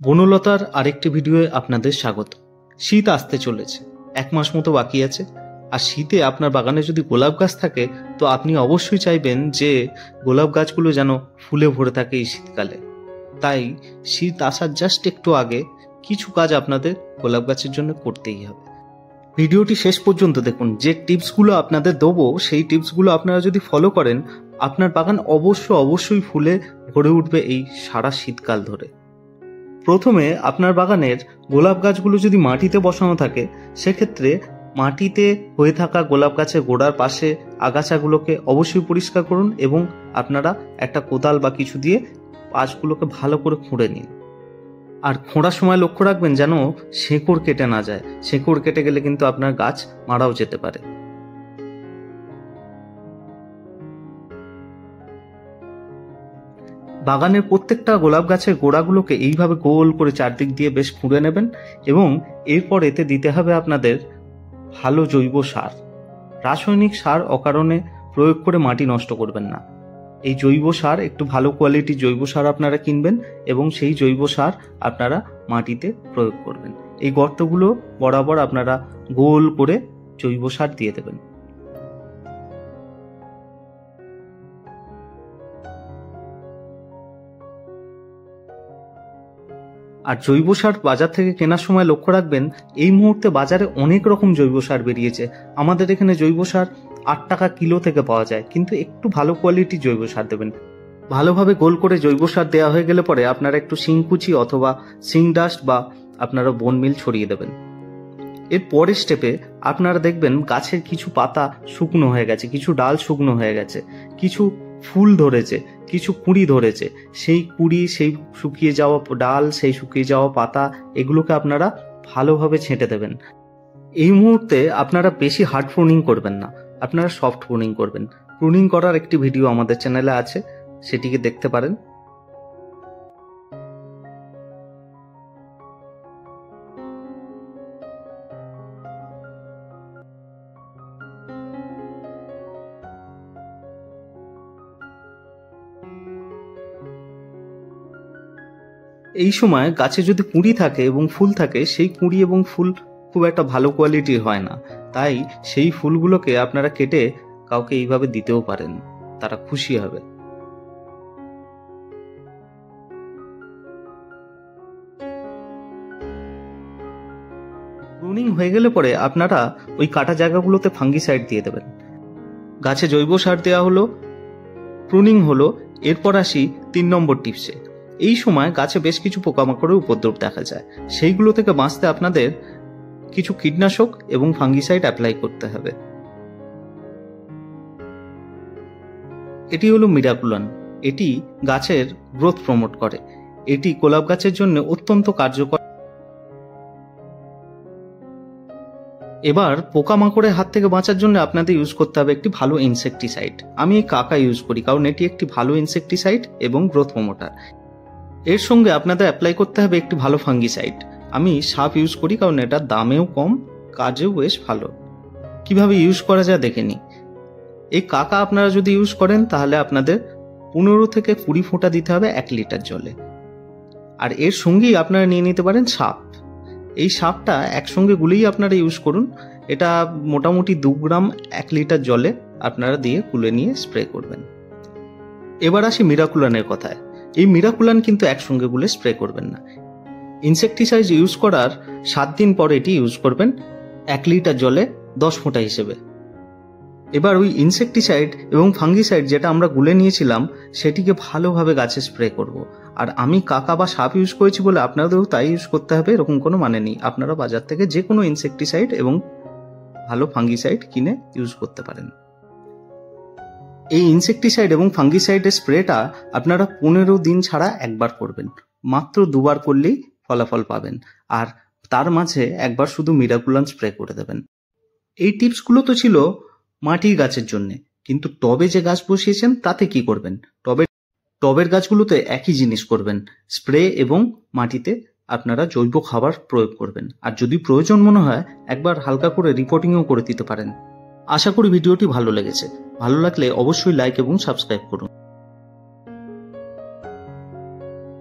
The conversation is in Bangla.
বনলতার আরেকটি ভিডিওয়ে আপনাদের স্বাগত। শীত আসতে চলেছে, 1 মাস মতো বাকি আছে। আর শীতে আপনার বাগানে যদি গোলাপ গাছ থাকে তো আপনি অবশ্যই চাইবেন যে গোলাপ গাছগুলো যেন ফুলে ভরে থাকে এই শীতকালে। তাই শীত আসার জাস্ট একটু আগে কিছু কাজ আপনাদের গোলাপ গাছের জন্য করতেই হবে। ভিডিওটি শেষ পর্যন্ত দেখুন। যে টিপসগুলো আপনাদের দেবো সেই টিপসগুলো আপনারা যদি ফলো করেন আপনার বাগান অবশ্যই ফুলে ভরে উঠবে এই সারা শীতকাল ধরে। প্রথমে আপনার বাগানের গোলাপ গাছগুলো যদি মাটিতে বসানো থাকে সেক্ষেত্রে মাটিতে হয়ে থাকা গোলাপ গাছের গোড়ার পাশে আগাছাগুলোকে অবশ্যই পরিষ্কার করুন এবং আপনারা একটা কোদাল বা কিছু দিয়ে গাছগুলোকে ভালো করে খুঁড়ে নিন। আর খোঁড়ার সময় লক্ষ্য রাখবেন যেন শেকড় কেটে না যায়। শেকড় কেটে গেলে কিন্তু আপনার গাছ মারাও যেতে পারে। বাগানের প্রত্যেকটা গোলাপ গাছের গোড়াগুলোকে এইভাবে গোল করে চারদিক দিয়ে বেশ খুঁড়ে নেবেন এবং এরপর এতে দিতে হবে আপনাদের ভালো জৈব সার। রাসায়নিক সার অকারণে প্রয়োগ করে মাটি নষ্ট করবেন না। এই জৈব সার একটু ভালো কোয়ালিটির জৈব সার আপনারা কিনবেন এবং সেই জৈব সার আপনারা মাটিতে প্রয়োগ করবেন। এই গর্তগুলো বরাবর আপনারা গোল করে জৈব সার দিয়ে দেবেন। আর জৈব সার বাজার থেকে কেনার সময় লক্ষ্য রাখবেন এই মুহূর্তে বাজারে অনেক রকম জৈব সার বেরিয়েছে। আমাদের এখানে জৈব সার 8 টাকা কিলো থেকে পাওয়া যায়, কিন্তু একটু ভালো কোয়ালিটির জৈব সার দেবেন। ভালোভাবে গোল করে জৈব সার দেওয়া হয়ে গেলে পরে আপনারা একটু শিংকুচি অথবা শিং ডাস্ট বা আপনারা বোন মিল ছড়িয়ে দেবেন। এর পরের স্টেপে আপনারা দেখবেন গাছের কিছু পাতা শুকনো হয়ে গেছে, কিছু ডাল শুকনো হয়ে গেছে, কিছু ফুল ধরেছে, কিছু কুঁড়ি ধরেছে। সেই কুঁড়ি, সেই শুকিয়ে যাওয়া ডাল, সেই শুকিয়ে যাওয়া পাতা এগুলোকে আপনারা ভালোভাবে ছেঁটে দেবেন। এই মুহূর্তে আপনারা বেশি হার্ড প্রুনিং করবেন না, আপনারা সফট প্রুনিং করবেন। প্রুনিং করার একটি ভিডিও আমাদের চ্যানেলে আছে, সেটিকে দেখতে পারেন। এই সময় গাছে যদি কুঁড়ি থাকে এবং ফুল থাকে, সেই কুঁড়ি এবং ফুল খুব একটা ভালো কোয়ালিটির হয় না। তাই সেই ফুলগুলোকে আপনারা কেটে কাউকে এইভাবে দিতেও পারেন, তারা খুশি হবে। প্রুনিং হয়ে গেলে পরে আপনারা ওই কাটা জায়গাগুলোতে ফাঙ্গিসাইড দিয়ে দেবেন। গাছে জৈব সার দেওয়া হলো, প্রুনিং হলো। এরপর আসি 3 নম্বর টিপসে। এই সময় গাছে বেশ কিছু পোকামাকড়ের উপদ্রব দেখা যায়, সেইগুলো থেকে বাঁচতে আপনাদের কিছু কীটনাশক এবং ফাঙ্গিসাইড অ্যাপ্লাই করতে হবে। এটি হলো মিরাকুলান। এটি গাছের গ্রোথ প্রমোট করে। এটি গোলাপ গাছের জন্য অত্যন্ত কার্যকর। এবার পোকামাকড়ের হাত থেকে বাঁচার জন্য আপনাদের ইউজ করতে হবে একটি ভালো ইনসেকটিসাইড। আমি এই কাকা ইউজ করি কারণ এটি একটি ভালো ইনসেকটিসাইড এবং গ্রোথ প্রমোটার। এর সঙ্গে আপনাদের অ্যাপ্লাই করতে হবে একটি ভালো ফাঙ্গিসাইড। আমি সাপ ইউজ করি কারণ এটার দামেও কম, কাজেও বেশ ভালো। কিভাবে ইউজ করা যায় দেখে নিই। এই কাকা আপনারা যদি ইউজ করেন তাহলে আপনাদের 15 থেকে 20 ফোঁটা দিতে হবে 1 লিটার জলে। আর এর সঙ্গেই আপনারা নিয়ে নিতে পারেন সাপ। এই সাপটা একসঙ্গে গুলেই আপনারা ইউজ করুন। এটা মোটামুটি 2 গ্রাম 1 লিটার জলে আপনারা দিয়ে গুলে নিয়ে স্প্রে করবেন। এবার আসি মিরাকুলানের কথায়। এই মিরাকুলান কিন্তু একসঙ্গে গুলে স্প্রে করবেন না। ইনসেকটিসাইড ইউজ করার 7 দিন পর এটি ইউজ করবেন 1 লিটার জলে 10 ফোঁটা হিসেবে। এবার ওই ইনসেকটিসাইড এবং ফাঙ্গিসাইড যেটা আমরা গুলে নিয়েছিলাম সেটিকে ভালোভাবে গাছে স্প্রে করব। আর আমি কাকা বা সাপ ইউজ করেছি বলে আপনাদেরও তাই ইউজ করতে হবে এরকম কোনো মানে নেই। আপনারা বাজার থেকে যে কোনো ইনসেকটিসাইড এবং ভালো ফাঙ্গিসাইড কিনে ইউজ করতে পারেন। এই ইনসেকটিসাইড এবং ফাঙ্গিসাইডের স্প্রেটা আপনারা 15 দিন ছাড়া একবার করবেন। মাত্র 2 বার করলেই ফলাফল পাবেন। আর তার মাঝে একবার শুধু মিরাকুলান স্প্রে করে দেবেন। এই টিপসগুলো তো ছিল মাটির গাছের জন্য, কিন্তু টবে যে গাছ বসিয়েছেন তাতে কি করবেন? টবের গাছগুলোতে একই জিনিস করবেন। স্প্রে এবং মাটিতে আপনারা জৈব খাবার প্রয়োগ করবেন। আর যদি প্রয়োজন মনে হয় একবার হালকা করে রিপোর্টিংও করে দিতে পারেন। আশা করি ভিডিওটি ভালো লেগেছে। ভালো লাগলে অবশ্যই লাইক এবং সাবস্ক্রাইব করুন।